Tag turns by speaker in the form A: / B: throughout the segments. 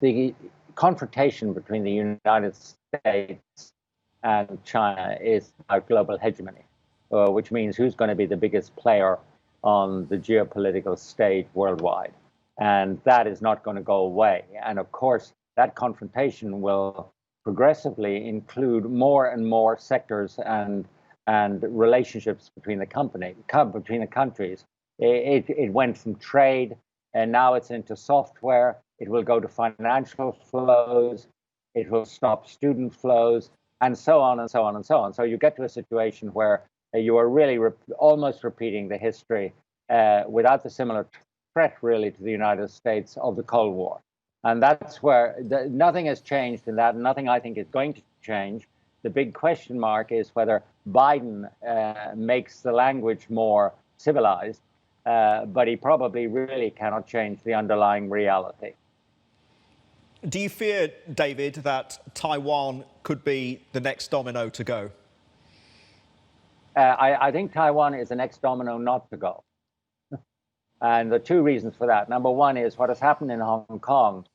A: the confrontation between the United States and China is about global hegemony, which means who's going to be the biggest player on the geopolitical stage worldwide. And that is not going to go away. And of course, that confrontation will progressively include more and more sectors and relationships between between the countries. It went from trade, and now it's into software. It will go to financial flows. It will stop student flows, and so on and so on and so on. So you get to a situation where you are really almost repeating the history without the similar threat, really, to the United States of the Cold War. And that's where nothing has changed in that. Nothing, I think, is going to change. The big question mark is whether Biden makes the language more civilized, but he probably really cannot change the underlying reality.
B: Do you fear, David, that Taiwan could be the next domino to go?
A: I think Taiwan is the next domino not to go. And there are two reasons for that. Number one is what has happened in Hong Kong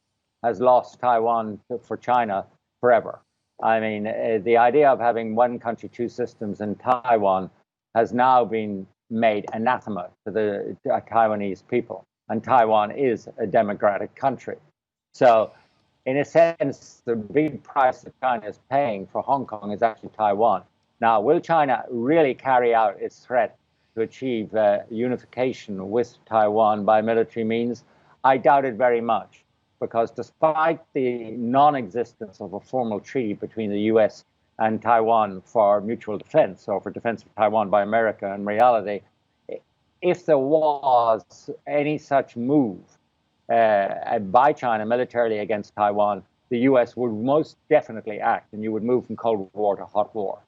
A: has lost Taiwan for China forever. I mean, the idea of having one country, two systems in Taiwan has now been made anathema to the Taiwanese people. And Taiwan is a democratic country. So, in a sense, the big price that China is paying for Hong Kong is actually Taiwan. Now, will China really carry out its threat to achieve unification with Taiwan by military means? I doubt it very much, because despite the non-existence of a formal treaty between the US and Taiwan for mutual defense, or for defense of Taiwan by America, in reality, if there was any such move by China militarily against Taiwan, the US would most definitely act, and you would move from Cold War to hot war.